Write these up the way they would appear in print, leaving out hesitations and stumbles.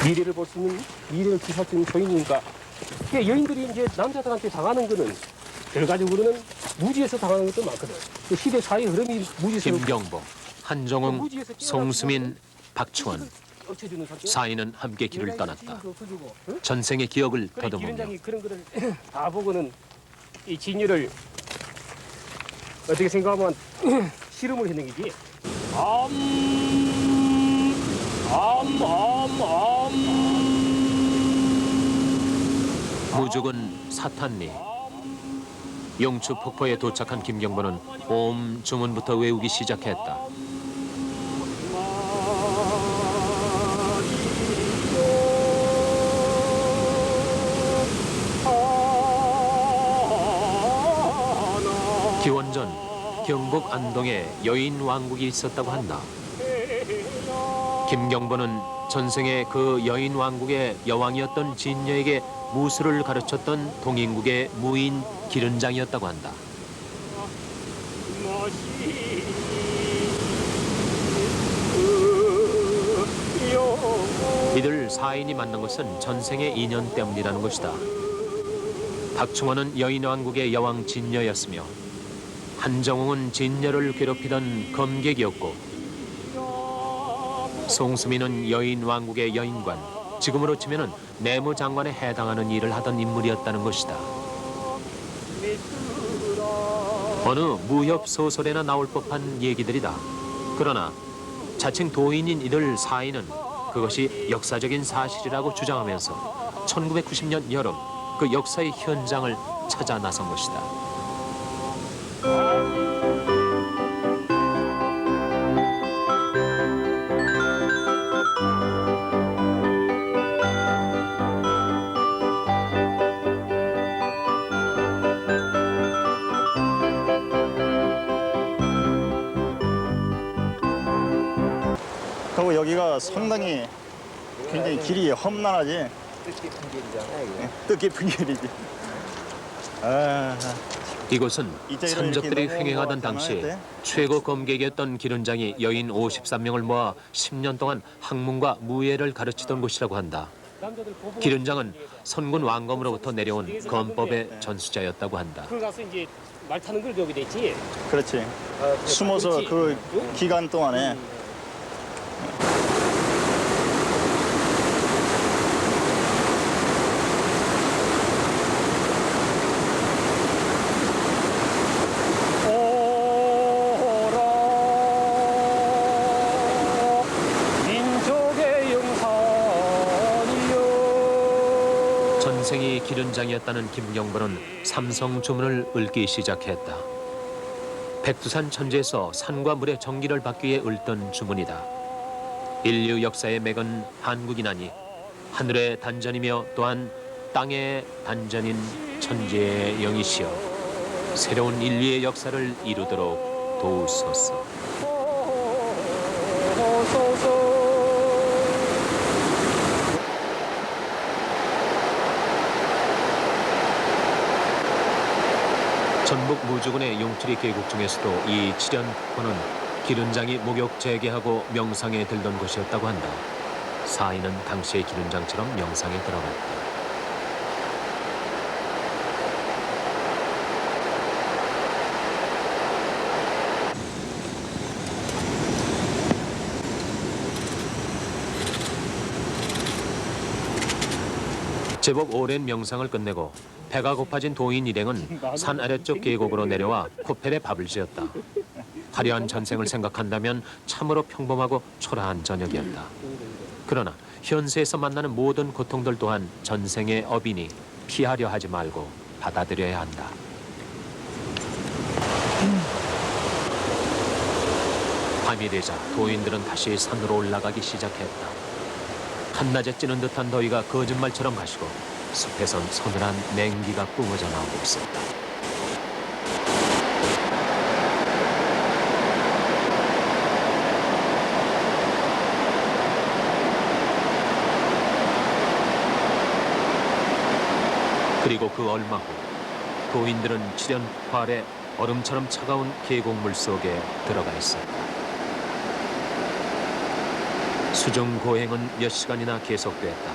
미래를 볼 수 있는, 미래를 기할 수 있는 소인이니까. 여인들이 이제 남자들한테 당하는 거는 결과적으로는 무지에서 당하는 것도 많거든. 그 시대 사회 흐름이 무지에서. 김경복, 한정웅, 송수민, 박충원. 사인은 함께 길을 떠났다. 전생의 기억을 더듬으며 기른장이 그런 거를 다 보고는 이 진유를 어떻게 생각하면 실험을 했는 거지. 무죽은 사탄리. 용추 폭포에 도착한 김경보는 옴 주문부터 외우기 시작했다. 기원전 경북 안동에 여인 왕국이 있었다고 한다. 김경보는 전생에 그 여인 왕국의 여왕이었던 진녀에게 무술을 가르쳤던 동인국의 무인 기른장이었다고 한다. 이들 사인이 만난 것은 전생의 인연 때문이라는 것이다. 박충원은 여인 왕국의 여왕 진녀였으며 한정웅은 진녀를 괴롭히던 검객이었고 송수민은 여인 왕국의 여인관, 지금으로 치면은 내무장관에 해당하는 일을 하던 인물이었다는 것이다. 어느 무협 소설에나 나올 법한 얘기들이다. 그러나 자칭 도인인 이들 사인은 그것이 역사적인 사실이라고 주장하면서 1990년 여름 그 역사의 현장을 찾아 나선 것이다. 그리고 여기가 상당히 굉장히 길이 험난하지. 뜻깊은 길이지. 이곳은 산적들이 횡행하던 당시 최고 검객이었던 기른장이 여인 53명을 모아 10년 동안 학문과 무예를 가르치던 곳이라고 한다. 기른장은 선군 왕검으로부터 내려온 검법의 전수자였다고 한다. 그 가서 이제 말 타는 걸 배우게 됐지. 그렇지. 숨어서 그렇지. 그 기간 동안에 전생이 기른장이었다는 김경보는 삼성 주문을 읊기 시작했다. 백두산 천지에서 산과 물의 정기를 받기 위해 읊던 주문이다. 인류 역사의 맥은 한국이나니 하늘의 단전이며 또한 땅의 단전인 천지의 영이시여 새로운 인류의 역사를 이루도록 도우소서. 전북 무주군의 용트리 계곡 중에서도 이 칠연폭포는 기른장이 목욕 재개하고 명상에 들던 곳이었다고 한다. 사인은 당시의 기른장처럼 명상에 들어갔다. 제법 오랜 명상을 끝내고 배가 고파진 도인 일행은 산 아래쪽 계곡으로 내려와 코펠에 밥을 지었다. 화려한 전생을 생각한다면 참으로 평범하고 초라한 저녁이었다. 그러나 현세에서 만나는 모든 고통들 또한 전생의 업이니 피하려 하지 말고 받아들여야 한다. 밤이 되자 도인들은 다시 산으로 올라가기 시작했다. 한낮에 찌는 듯한 더위가 거짓말처럼 가시고 숲에선 서늘한 냉기가 뿜어져 나오고 있었다. 그리고 그 얼마 후 도인들은 칠연폭포 아래 얼음처럼 차가운 계곡물 속에 들어가 있었다. 수중 고행은 몇 시간이나 계속됐다.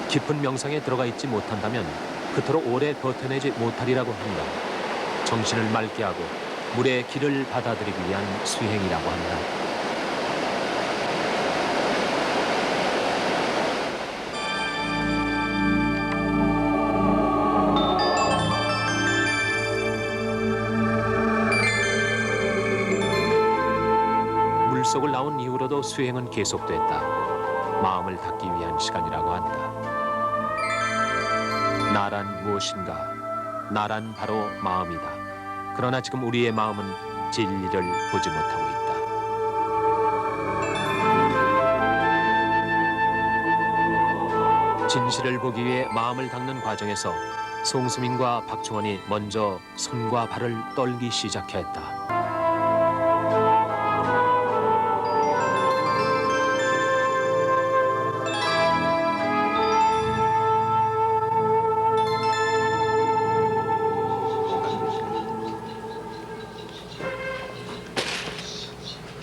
깊은 명상에 들어가 있지 못한다면 그토록 오래 버텨내지 못하리라고 한다. 정신을 맑게 하고 물의 길을 받아들이기 위한 수행이라고 한다. 물속을 나온 이후로도 수행은 계속됐다. 마음을 닫기 위한 시간이라고 한다. 나란 무엇인가? 나란 바로 마음이다. 그러나 지금 우리의 마음은 진리를 보지 못하고 있다. 진실을 보기 위해 마음을 닦는 과정에서 송수민과 박충원이 먼저 손과 발을 떨기 시작했다.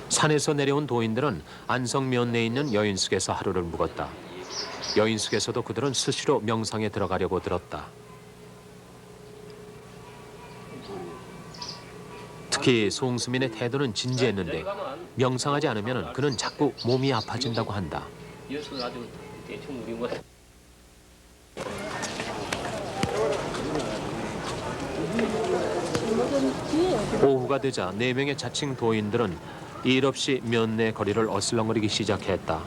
산에서 내려온 도인들은 안성 면내에 있는 여인숙에서 하루를 묵었다. 여인숙에서도 그들은 수시로 명상에 들어가려고 들었다. 특히 송수민의 태도는 진지했는데 명상하지 않으면 그는 자꾸 몸이 아파진다고 한다. 오후가 되자 4명의 자칭 도인들은 일 없이 면내 거리를 어슬렁거리기 시작했다.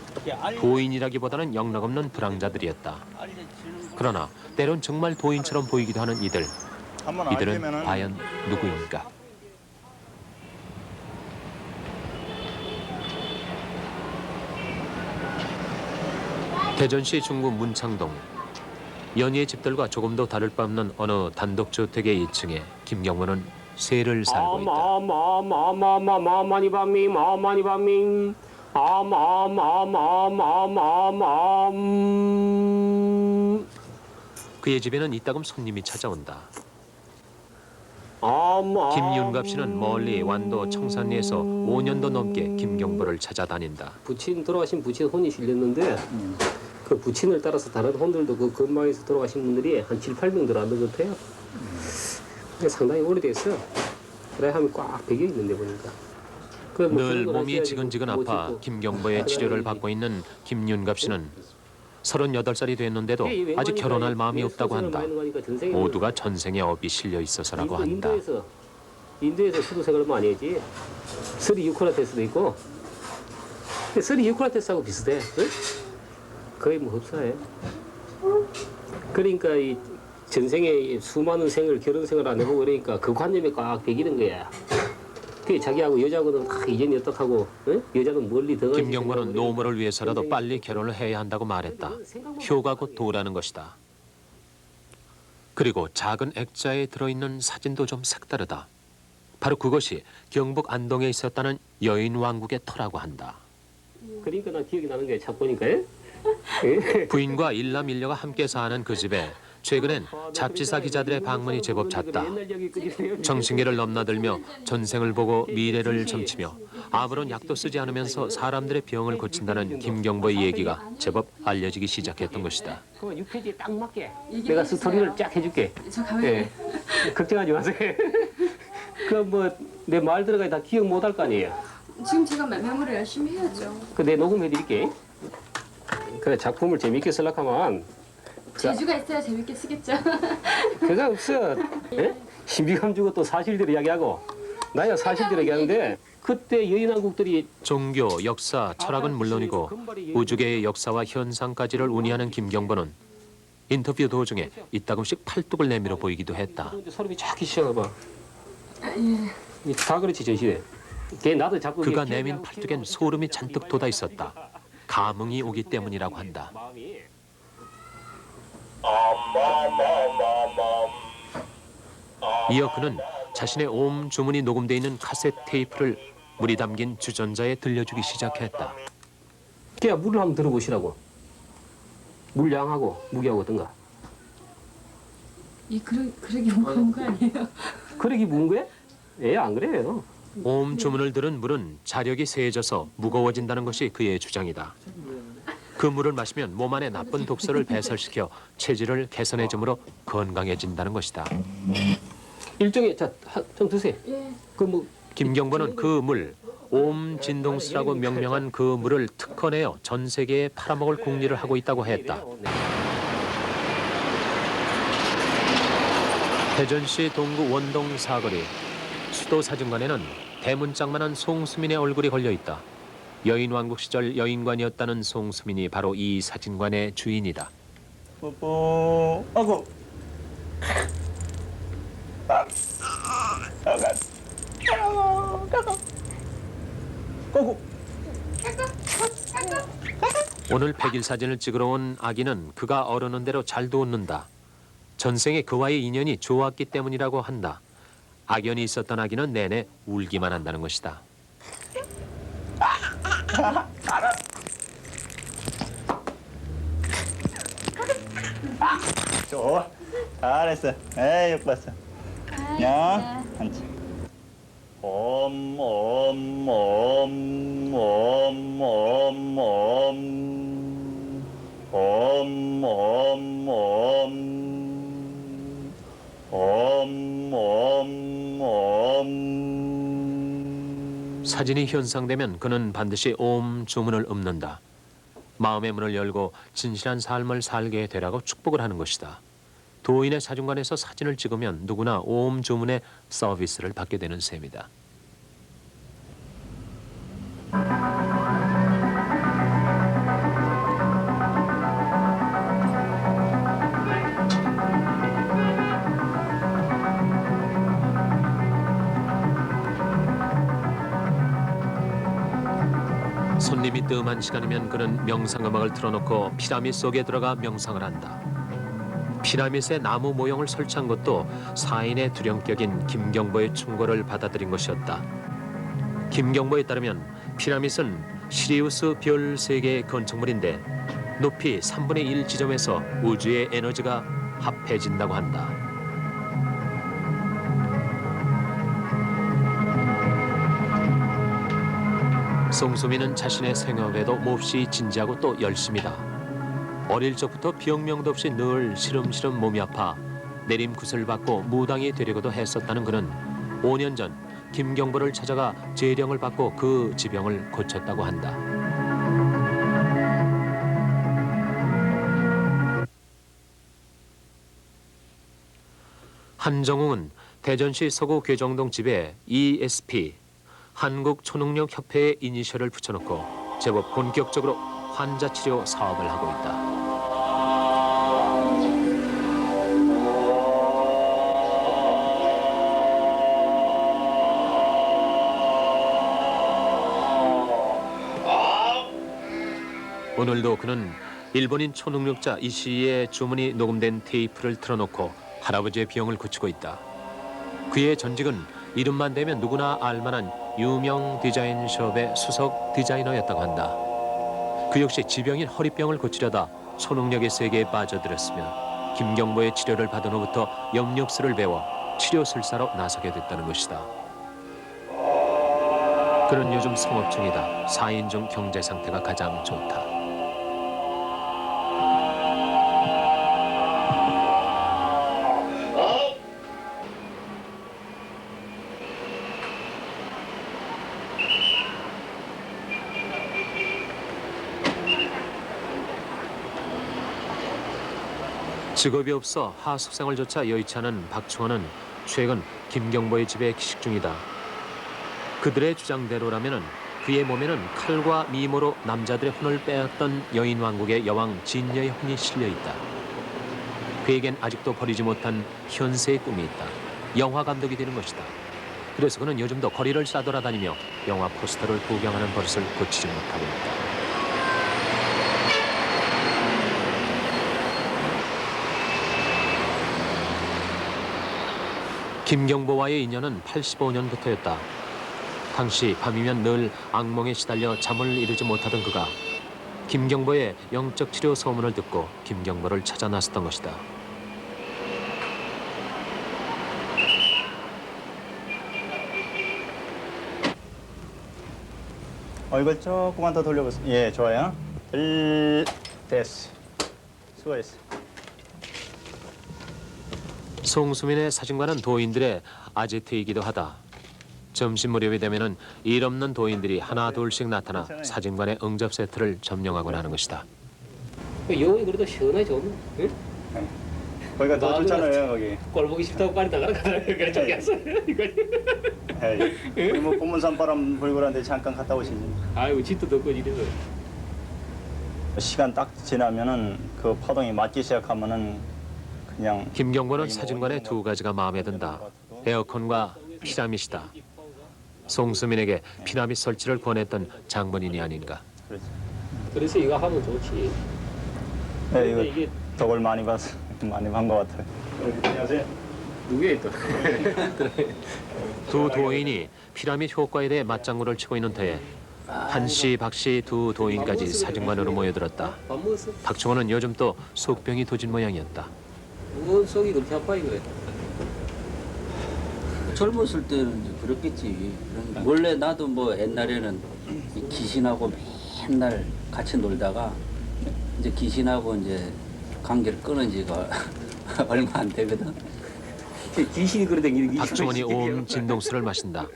도인이라기보다는 영락없는 불황자들이었다. 그러나 때론 정말 도인처럼 보이기도 하는 이들. 한번 이들은 알려면은 과연 누구인가? 대전시 중구 문창동. 연희의 집들과 조금도 다를 바 없는 어느 단독주택의 2층에 김경문은 새를 살고 있다. 많이 밤미 많이 밤미 그의 집에는 이따금 손님이 찾아온다. 김윤갑 씨는 멀리 완도 청산리에서 5년도 넘게 김경보를 찾아다닌다. 돌아가신 부친 혼이 실렸는데 그 부친을 따라서 다른 혼들도 그 근방에서 돌아가신 분들이 한 7, 8명 들어왔는 것 같아요. 상당히 오래됐어. 그래 하면 꽉 배겨 있는데 보니까. 늘 몸이 지근지근 아파 김경보의 치료를 받고 있는 김윤갑 씨는 38살이 됐는데도 아직 결혼할 마음이 없다고 한다. 모두가 전생에 업이 실려 있어서라고 한다. 인도에서 수도 생활을 많이 했지. 서리 유크라테스도 있고. 근데 서리 유크라테스하고 비슷해. 응? 거의 뭐 흡사해. 그러니까 이 전생에 수많은 생을 결혼 생활 안 해보고 그러니까 그 관념에 꽉 배기는 거야. 그 자기하고 여자하고는 이전이 어떡하고 응? 여자는 멀리 더 김경보는 노모를 위해서라도 빨리 결혼을 해야 한다고 말했다. 효가 곧 도라는 것이다. 그리고 작은 액자에 들어있는 사진도 좀 색다르다. 바로 그것이 경북 안동에 있었다는 여인 왕국의 터라고 한다. 그러니까 난 기억이 나는 거야. 찾 보니까. 부인과 일남 일녀가 함께 사는 그 집에 최근엔 잡지사 기자들의 방문이 제법 잦다. 정신기를 넘나들며 전생을 보고 미래를 점치며 아무런 약도 쓰지 않으면서 사람들의 병을 고친다는 김경보의 얘기가 제법 알려지기 시작했던 것이다. 그 6페이지에 딱 맞게 내가 스토리를 쫙 해줄게. 저 가만히 걱정하지 마세요. 그 뭐 내 말 들어가야 다 기억 못할 거 아니에요. 지금 제가 메모를 열심히 해야죠. 그 내 녹음해드릴게. 그래 작품을 재밌게 쓰려면 재주가 있어야 재밌게 쓰겠죠. 그거 없어. 예? 신비감 주고 또 사실대로 이야기하고 나야 사실대로 얘기하는데 그때 여인왕국들이 종교, 역사, 철학은 물론이고 우주계의 역사와 현상까지를 운이하는 김경보는 인터뷰 도중에 이따금씩 팔뚝을 내밀어 보이기도 했다. 소름이 쫙 시작해봐. 예. 다 그렇지 전시대. 걔 나도 자꾸 그가 이게 내민 팔뚝엔 소름이 잔뜩 돋아 있었다. 감흥이 오기 때문이라고 한다. 마음이 이어 그는 자신의 옴 주문이 녹음돼 있는 카세트 테이프를 물이 담긴 주전자에 들려주기 시작했다. 걔야 물을 한번 들어보시라고. 물 양하고 무게하고 어떤가? 이 그러기 무거운 거 아니에요? 그러기 무은 거야? 안 그래요. 옴 주문을 들은 물은 자력이 세져서 무거워진다는 것이 그의 주장이다. 그 물을 마시면 몸 안에 나쁜 독소를 배설시켜 체질을 개선해주므로 건강해진다는 것이다. 일종의 좀 드세요. 예. 그뭐 김경보는 그 물, 옴 진동수라고 명명한 그 물을 특허내어 전 세계에 팔아먹을 궁리를 하고 있다고 했다. 대전시 동구 원동 사거리 수도 사진관에는 대문짝만한 송수민의 얼굴이 걸려 있다. 여인왕국 시절 여인관이었다는 송수민이 바로 이 사진관의 주인이다. 뽀뽀. 아고. 오늘 백일 사진을 찍으러 온 아기는 그가 어르는 대로 잘도 웃는다. 전생에 그와의 인연이 좋았기 때문이라고 한다. 악연이 있었던 아기는 내내 울기만 한다는 것이다. 좋아. 잘했어. 에이, 예뻤어. 야, 앉아. 사진이 현상되면 그는 반드시 옴 주문을 읊는다. 마음의 문을 열고 진실한 삶을 살게 되라고 축복을 하는 것이다. 도인의 사진관에서 사진을 찍으면 누구나 옴 주문의 서비스를 받게 되는 셈이다. 손님이 뜸한 시간이면 그는 명상음악을 틀어놓고 피라밋 속에 들어가 명상을 한다. 피라밋에 나무 모형을 설치한 것도 사인의 두령격인 김경보의 충고를 받아들인 것이었다. 김경보에 따르면 피라밋은 시리우스 별 3개의 건축물인데 높이 3분의 1 지점에서 우주의 에너지가 합해진다고 한다. 송수민은 자신의 생업에도 몹시 진지하고 또 열심이다. 어릴 적부터 병명도 없이 늘 시름시름 몸이 아파 내림굿을 받고 무당이 되려고도 했었다는 그는 5년 전 김경보를 찾아가 재령을 받고 그 지병을 고쳤다고 한다. 한정웅은 대전시 서구 괴정동 집에 ESP 한국초능력협회의 이니셜을 붙여놓고 제법 본격적으로 환자 치료 사업을 하고 있다. 오늘도 그는 일본인 초능력자 이시의 주문이 녹음된 테이프를 틀어놓고 할아버지의 병을 고치고 있다. 그의 전직은 이름만 대면 누구나 알만한 유명 디자인숍의 수석 디자이너였다고 한다. 그 역시 지병인 허리병을 고치려다 초능력의 세계에 빠져들었으며 김경보의 치료를 받은 후부터 염력술을 배워 치료술사로 나서게 됐다는 것이다. 그는 요즘 성업 중이다. 4인 중 경제 상태가 가장 좋다. 직업이 없어 하숙생활조차 여의치 않은 박충원은 최근 김경보의 집에 기식 중이다. 그들의 주장대로라면 그의 몸에는 칼과 미모로 남자들의 혼을 빼앗던 여인왕국의 여왕 진여의 혼이 실려있다. 그에겐 아직도 버리지 못한 현세의 꿈이 있다. 영화감독이 되는 것이다. 그래서 그는 요즘도 거리를 싸돌아다니며 영화 포스터를 구경하는 버릇을 고치지 못하고 있다. 김경보와의 인연은 85년부터였다. 당시 밤이면 늘 악몽에 시달려 잠을 이루지 못하던 그가 김경보의 영적 치료 소문을 듣고 김경보를 찾아 나섰던 것이다. 이걸 조금만 더 돌려보세요. 예, 좋아요. 됐어. 수고했어. 송수민의 사진관은 도인들의 아지트이기도 하다. 점심 무렵이 되면은 일 없는 도인들이 하나 둘씩 나타나 사진관의 응접 세트를 점령하곤 하는 것이다. 영혼이 그래도 시원하게 좋네. 응? 거기가 더 좋잖아요, 거기. 꼴 보기 싫다고 빨리 나가라 그래 저기였어. 에이, 우리 뭐 고문산바람 불고 그러는데 잠깐 갔다 오시지. 아이고 집도 덥고 이래서. 시간 딱 지나면은 그 파동이 맞기 시작하면은 그냥 김경보는 사진관의 두 가지가 마음에 든다. 에어컨과 피라밋이다. 송수민에게 피라밋 설치를 권했던 장본인이 아닌가. 그렇지. 그래서 이거 하면 좋지. 네, 이거 이게 덕을 많이 봤어. 많이 본 것 같아요. 안녕하세요. 누구야 또? 두 도인이 피라밋 효과에 대해 맞장구를 치고 있는 터에 한씨, 박씨 두 도인까지 사진관으로 모여들었다. 밥 먹었어? 박충호는 요즘 또 속병이 도진 모양이었다. 뭔 속이 그렇게 아파 이거? 젊었을 때는 이제 그렇겠지. 원래 나도 뭐 옛날에는 이 귀신하고 맨날 같이 놀다가 이제 귀신하고 이제 관계를 끊은 지가 얼마 안 되거든. 귀신이 그러댕기는 게. 박충원이 옴 진동수를 마신다.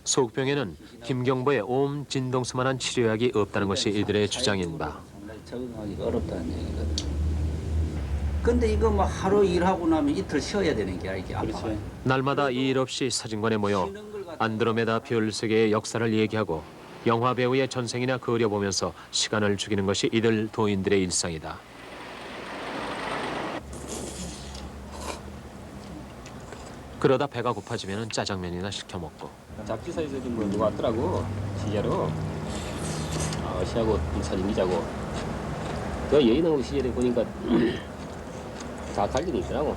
속병에는 김경보의 옴 진동수만한 치료약이 없다는 것이 이들의 주장인 바. 상당히 적응하기가 어렵다는 얘기거든. 근데 이거 뭐 하루 일하고 나면 이틀 쉬어야 되는 게 이게 아파. 그렇지. 날마다 일 없이 사진관에 모여 안드로메다 별 세계의 역사를 얘기하고 영화 배우의 전생이나 그려보면서 시간을 죽이는 것이 이들 도인들의 일상이다. 그러다 배가 고파지면 짜장면이나 시켜 먹고 잡지사에서 뭐 누가 왔더라고 시자로. 시하고 사진 기자고. 그 여인하고 시절에 보니까 다 관련이 있더라고.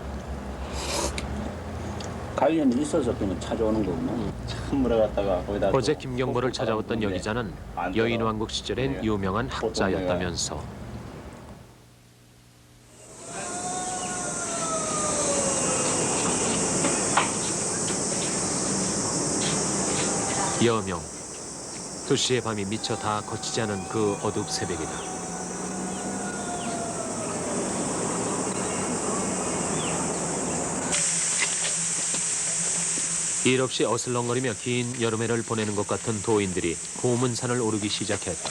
관련이 있어서 그냥 찾아오는 거구나. 찬물에 갔다가 거기다 어제 김경보를 찾아왔던 여기자는 여인왕국 시절엔 유명한 학자였다면서 여명 2시의 밤이 미처 다 거치지 않은 그 어둡 새벽이다. 일 없이 어슬렁거리며 긴 여름해를 보내는 것 같은 도인들이 고문산을 오르기 시작했다.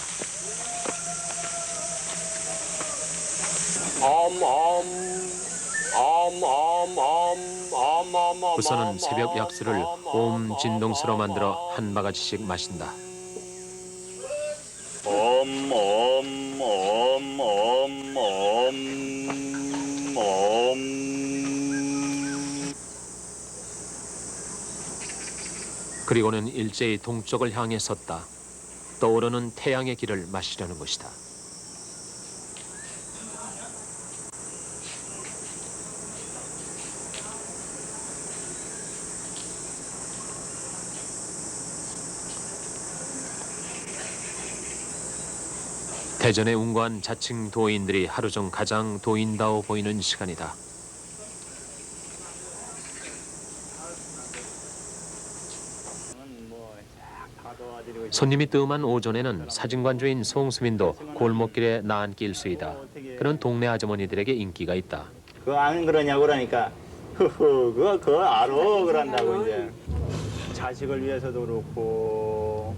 우선은 새벽 약수를 옴 진동수로 만들어 한 바가지씩 마신다. 그리고는 일제히 동쪽을 향해 섰다. 떠오르는 태양의 길을 마시려는 것이다. 대전의 운고한 자칭 도인들이 하루 중 가장 도인다워 보이는 시간이다. 손님이 뜸한 오전에는 사진관 주인 송수민도 골목길에 나앉기 일쑤이다. 그는 동네 아주머니들에게 인기가 있다. 그거 안 그러냐고 그러니까 그거 알아 그런다고 이제 자식을 위해서도 그렇고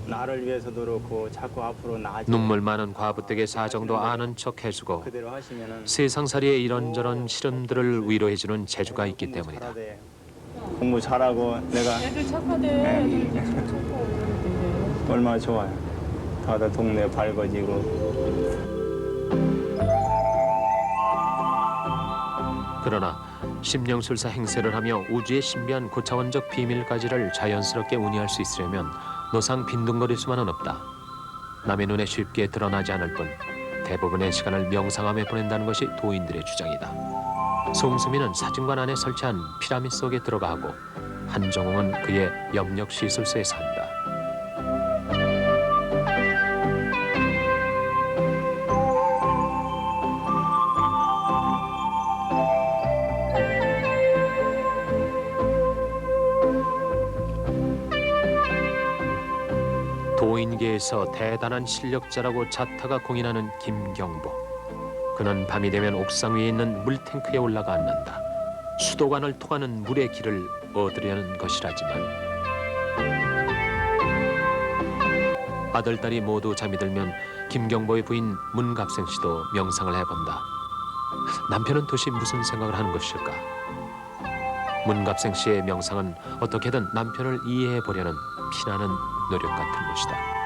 나를 위해서도 그렇고 자꾸 앞으로 나아지 눈물 많은 과부댁의 사정도 아는 척 해주고 그대로 하시면은 세상살이의 이런저런 시름들을 위로해주는 재주가 있기 때문이다. 잘하대. 공부 잘하고 내가 애들 착하대. 애들 참 착하고. 얼마나 좋아요. 다들 동네 밝아지고. 그러나 심령술사 행세를 하며 우주의 신비한 고차원적 비밀까지를 자연스럽게 운이할 수 있으려면 노상 빈둥거릴 수만은 없다. 남의 눈에 쉽게 드러나지 않을 뿐 대부분의 시간을 명상하며 보낸다는 것이 도인들의 주장이다. 송수민은 사진관 안에 설치한 피라밋 속에 들어가고 한정웅은 그의 염력시술소에 산다. 도인계에서 대단한 실력자라고 자타가 공인하는 김경보. 그는 밤이 되면 옥상 위에 있는 물탱크에 올라가 앉는다. 수도관을 통하는 물의 길을 얻으려는 것이라지만 아들딸이 모두 잠이 들면 김경보의 부인 문갑생 씨도 명상을 해본다. 남편은 도대체 무슨 생각을 하는 것일까? 문갑생 씨의 명상은 어떻게든 남편을 이해해 보려는 피나는 노력 같은 것이다.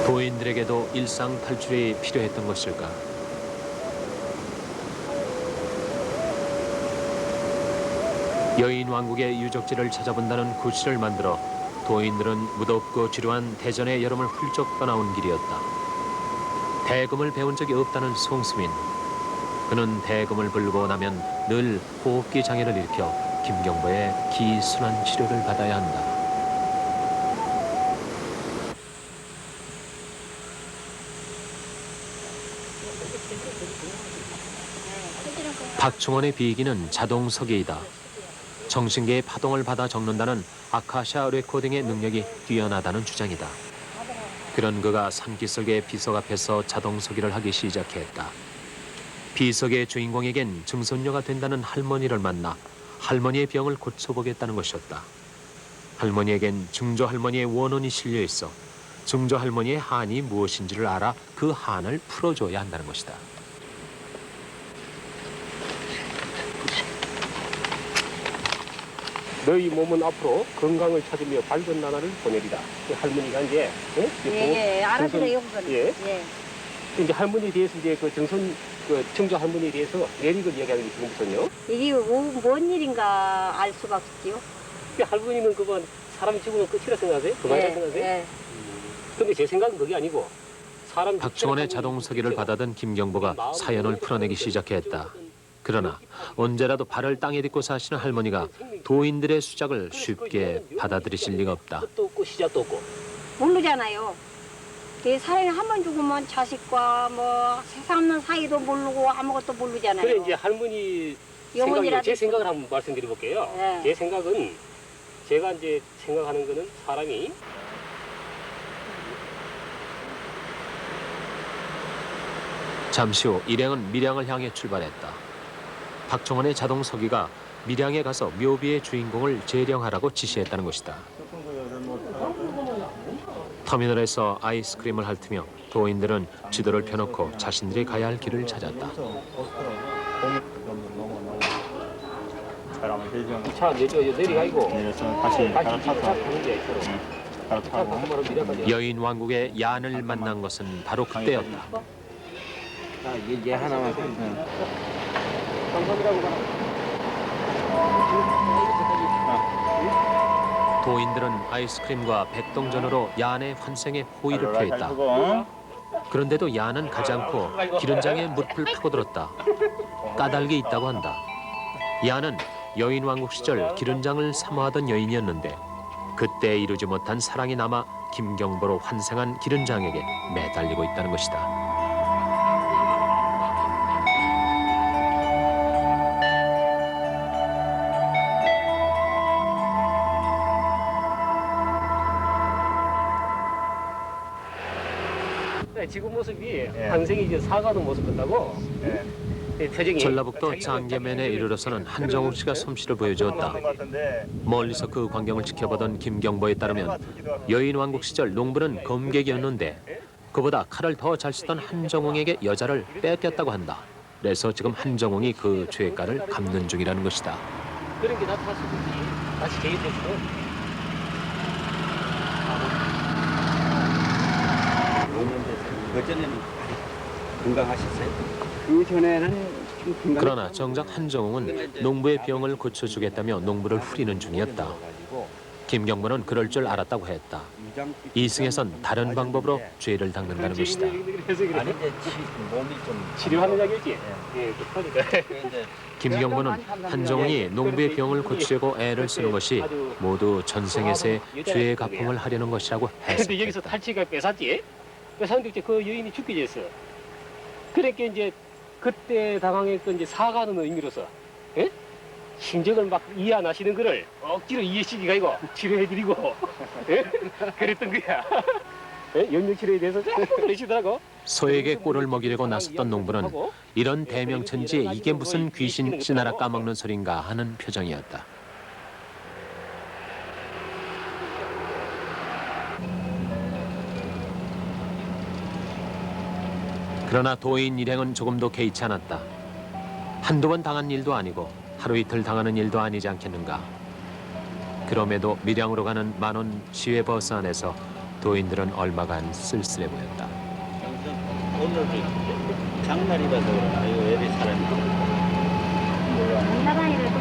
도인들에게도 일상 탈출이 필요했던 것일까? 여인 왕국의 유적지를 찾아본다는 구실을 만들어 도인들은 무덥고 지루한 대전의 여름을 훌쩍 떠나온 길이었다. 대금을 배운 적이 없다는 송수민. 그는 대금을 불고 나면 늘 호흡기 장애를 일으켜 김경보의 기순한 치료를 받아야 한다. 박충원의 비기는 자동석기이다. 정신계의 파동을 받아 적는다는 아카시아 레코딩의 능력이 뛰어나다는 주장이다. 그런 그가 산기슭의 비석 앞에서 자동석기를 하기 시작했다. 비석의 주인공에겐 증손녀가 된다는 할머니를 만나 할머니의 병을 고쳐보겠다는 것이었다. 할머니에겐 증조 할머니의 원혼이 실려 있어 증조 할머니의 한이 무엇인지를 알아 그 한을 풀어줘야 한다는 것이다. 너희 몸은 앞으로 건강을 찾으며 밝은 나날을 보내리라. 할머니가 이제 예, 알아들어요, 그거는. 예. 예. 이제 할머니에 대해서 이제 그 정선 청조 할머니에 대해서 내리걸 이야기하는 게 지금부터는요. 이게 뭔 일인가 알 수가 없지요. 할머니는 그건 사람이 죽으면 끝이라 생각하세요? 그만이라 생각하세요? 예. 근데 제 생각은 그게 아니고 사람 박충원의 자동석기를 받아든 김경보가 사연을 풀어내기 시작했다. 그러나 언제라도 발을 땅에 딛고 사시는 할머니가 도인들의 수작을 쉽게 받아들이실 리가 없다. 끝도 없고 시작도 없고. 모르잖아요. 그 사람이 한 번 죽으면 자식과 뭐 세상 없는 사이도 모르고 아무것도 모르잖아요. 그래 이제 할머니 영혼이라도 제 생각을 한번 말씀드려볼게요. 예. 제 생각은 제가 이제 생각하는 거는 사람이 잠시 후 일행은 밀양을 향해 출발했다. 박충원의 자동석기가 밀양에 가서 묘비의 주인공을 재령하라고 지시했다는 것이다. 터미널에서 아이스크림을 핥으며 도인들은 지도를 펴놓고 자신들이 가야 할 길을 찾았다. 차 내려가고 내려서 다시 갈아타서 갈아타고 여인 왕국의 얀을 만난 것은 바로 그때였다. 얘 하나만 도인들은 아이스크림과 백동전으로 얀의 환생에 호의를 표했다. 그런데도 얀은 가지 않고 기른장에 무릎을 파고들었다. 까닭이 있다고 한다. 얀은 여인 왕국 시절 기른장을 사모하던 여인이었는데 그때 이루지 못한 사랑이 남아 김경보로 환생한 기른장에게 매달리고 있다는 것이다. 지금 모습이 환생이 이제 사가는 모습 같다고. 표정이 전라북도 장계면에 이르러서는 한정욱 씨가 솜씨를 보여주었다. 멀리서 그 광경을 지켜보던 김경보에 따르면 여인 왕국 시절 농부는 검객이었는데 그보다 칼을 더 잘 쓰던 한정웅에게 여자를 뺏겼다고 한다. 그래서 지금 한정웅이 그 죄가를 갚는 중이라는 것이다. 그런 게 나타났을 때 다시 재입했어. 그전에는 건강하셨어요? 그 전에는 좀 건강. 그러나 정작 한정웅은 농부의 병을 고쳐주겠다며 농부를 후리는 중이었다. 김경보는 그럴 줄 알았다고 했다. 이승에선 다른 방법으로 죄를 닦는다는 것이다. 아니 이제 몸이 좀 치료하는 약이었지? 예, 그러니까. 김경보는 한종훈이 농부의 병을 고치려고 애를 쓰는 것이 모두 전생에서의 죄의 가품을 하려는 것이라고 근데 여기서 해석했다. 탈취가 뺏었지? 뺏었는데 이제 그 여인이 죽게 됐어. 그러니까 이제 그때 당황했던 이제 사과하는 의미로서, 예? 심정을 막 이해 안 하시는 거를 억지로 이해시키기가 이거 치료해드리고, 예? 그랬던 거야. 예? 영역 치료에 대해서 자꾸 그러시더라고. 소에게 꿀을 먹이려고 나섰던 농부는 이런 대명천지에 이게 무슨 귀신 찌나라 까먹는 소린가 하는 표정이었다. 그러나 도인 일행은 조금도 개의치 않았다. 한두 번 당한 일도 아니고 하루 이틀 당하는 일도 아니지 않겠는가. 그럼에도 밀양으로 가는 만원 시외버스 안에서 도인들은 얼마간 쓸쓸해 보였다. 오늘 장날이라서 그러나 이거 왜 이렇게 사람이 장난아니라도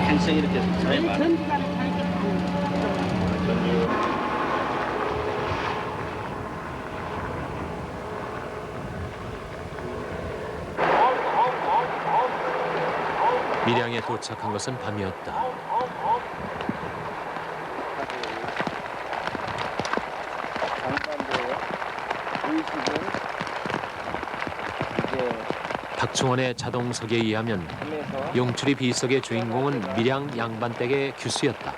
항상 이렇게 사람이 많아. 전주가 살게 전주 밀양에 도착한 것은 밤이었다. 박충원의 자동석에 의하면 용추리 비석의 주인공은 밀양 양반댁의 규수였다.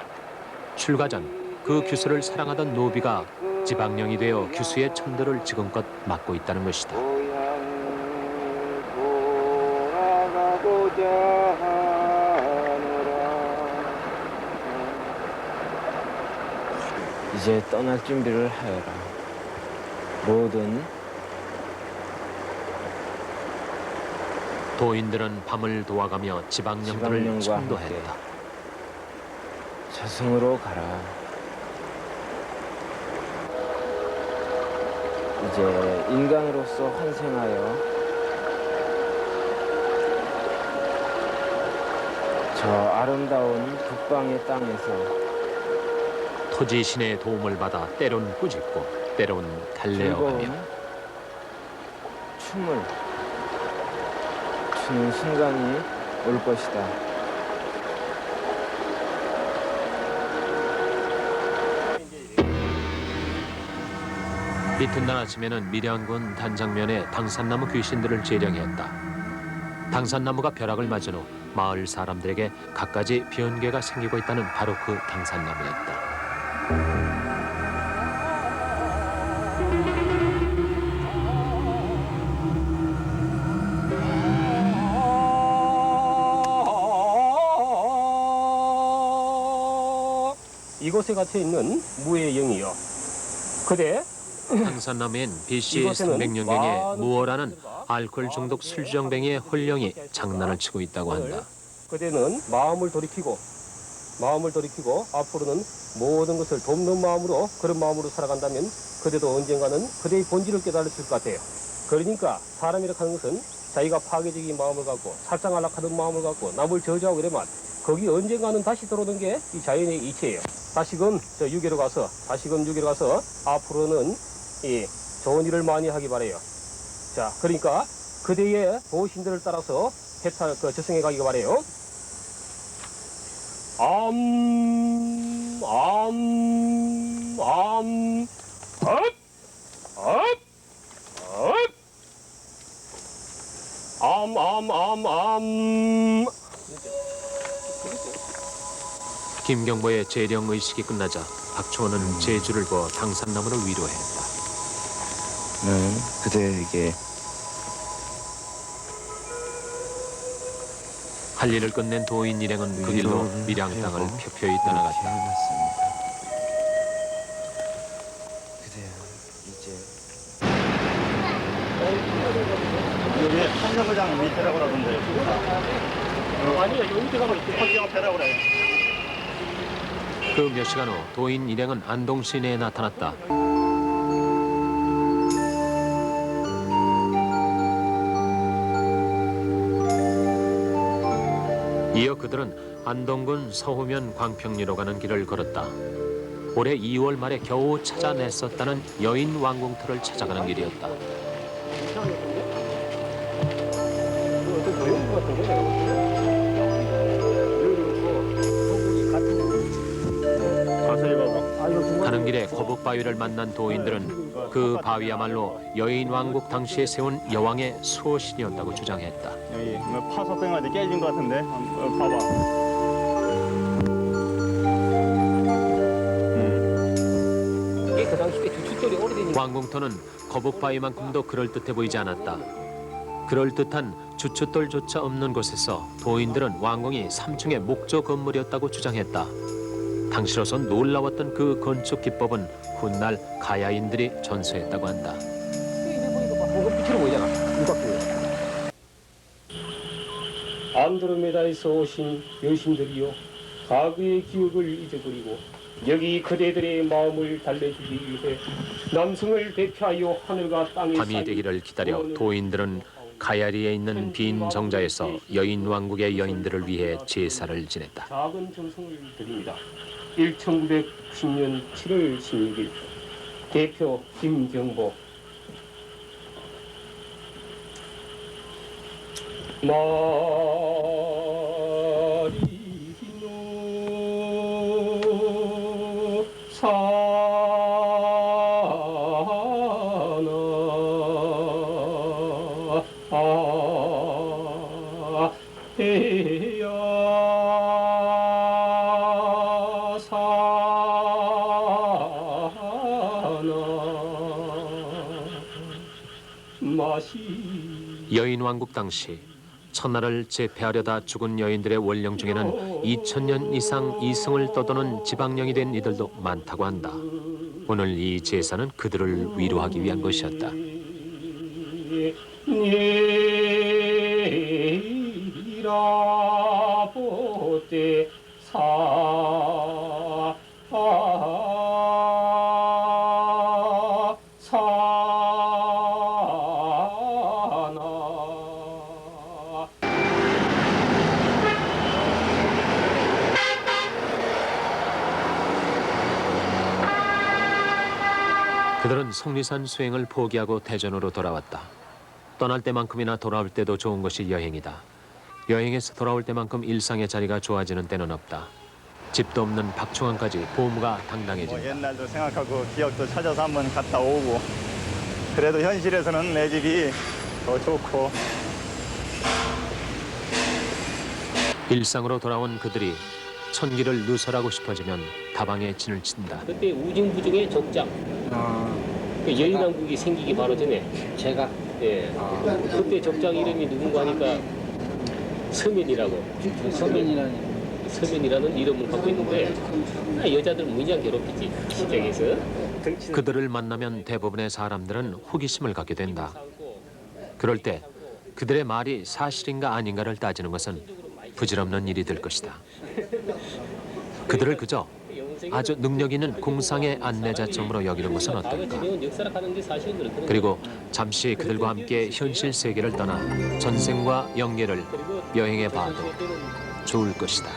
출가 전 그 규수를 사랑하던 노비가 지방령이 되어 규수의 천도를 지금껏 맡고 있다는 것이다. 이제 떠날 준비를 하여라. 모든 도인들은 밤을 도와가며 지방령들을 지방령과 천도했다. 저승으로 가라. 이제 인간으로서 환생하여 저 아름다운 북방의 땅에서 토지 신의 도움을 받아 때론 꾸짖고 때론 달래어가며 즐거운 춤을 추는 순간이 올 것이다. 이튿날 아침에는 밀양군 단장면에 당산나무 귀신들을 재령했다. 당산나무가 벼락을 맞은 후 마을 사람들에게 갖가지 변개가 생기고 있다는 바로 그 당산나무였다. 이곳에 갇혀 있는 무의 영이요. 그대 당산나무엔 BC 300년경에 무어라는 알코올 중독 술정뱅이의 홀령이 장난을 치고 있다고 한다. 그대는 마음을 돌이키고 앞으로는 모든 것을 돕는 마음으로 그런 마음으로 살아간다면 그대도 언젠가는 그대의 본질을 깨달을 것 같아요. 그러니까 사람이라고 하는 것은 자기가 파괴적인 마음을 갖고 살상안락하는 마음을 갖고 남을 저주하고 이러면 거기 언젠가는 다시 들어오는 게 이 자연의 이치예요. 다시금 유계로 가서 앞으로는 이 좋은 일을 많이 하기 바래요. 자, 그러니까 그대의 보신들을 따라서 저승에 가기 바래요. 김경보의 재령 의식이 끝나자 박충원은 제주를 부어 당산나무를 위로했다. 그대에게 할 일을 끝낸 도인 일행은 그 길로 밀양 땅을 표표히 떠나갔다. 그대야 이제 여기 한정거장 밑에라고 그러던데. 아니요, 여기 들어가면 확정 앞에라고 그래요. 그 몇 시간 후 도인 일행은 안동 시내에 나타났다. 이어 그들은 안동군 서후면 광평리로 가는 길을 걸었다. 올해 2월 말에 겨우 찾아냈었다는 여인 왕궁터를 찾아가는 길이었다. 자세히 봐봐. 가는 길에 거북바위를 만난 도인들은 그 바위야말로 여인 왕국 당시에 세운 여왕의 수호신이었다고 주장했다. 여기 뭐 파서 뺑가지 깨진 것 같은데. 봐봐. 이게 그 당시 때 주춧돌이 오래되니까 왕궁터는 거북바위만큼도 그럴듯해 보이지 않았다. 그럴듯한 주춧돌조차 없는 곳에서 도인들은 왕궁이 3층의 목조 건물이었다고 주장했다. 당시로선 놀라웠던 그 건축 기법은 훗날 가야인들이 전수했다고 한다. 이제 보니까 막 빛으로 보이잖아. 이밖에. 안드로메다에서 오신 여신들이여, 과거의 기억을 잊어버리고 여기 그대들의 마음을 달래주기 위해 남성을 대표하여 하늘과 땅에 밤이 되기를 기다려 도인들은 가야리에 있는 빈 정자에서 여인 왕국의 여인들을 위해 제사를 지냈다. 작은 정성을 드립니다. 1990년 7월 16일 대표 김경보, 마리노 사나 해야 여인 왕국 당시 천하를 제패하려다 죽은 여인들의 원령 중에는 2000년 이상 이승을 떠도는 지방령이 된 이들도 많다고 한다. 오늘 이 제사는 그들을 위로하기 위한 것이었다. 그들은 속리산 수행을 포기하고 대전으로 돌아왔다. 떠날 때만큼이나 돌아올 때도 좋은 것이 여행이다. 여행에서 돌아올 때만큼 일상의 자리가 좋아지는 때는 없다. 집도 없는 박충환까지 보험가 당당해진다. 뭐 옛날도 생각하고 기억도 찾아서 한번 갔다 오고. 그래도 현실에서는 내 집이 더 좋고. 일상으로 돌아온 그들이 천기를 누설하고 싶어지면 다방에 진을 친다. 그때 우징부중의 적장, 그 여인왕국이 생기기 바로 전에 제가 예. 그때 적장 이름이 누군가 하니까 서면이라고. 서면이라는 이름을 갖고 있는데 여자들 무지하게 괴롭히지 시장에서. 그들을 만나면 대부분의 사람들은 호기심을 갖게 된다. 그럴 때 그들의 말이 사실인가 아닌가를 따지는 것은 부질없는 일이 될 것이다. 그들을 그저 아주 능력 있는 공상의 안내자쯤으로 여기는 것은 어떨까? 그리고 잠시 그들과 함께 현실 세계를 떠나 전생과 영예를 여행해 봐도 좋을 것이다.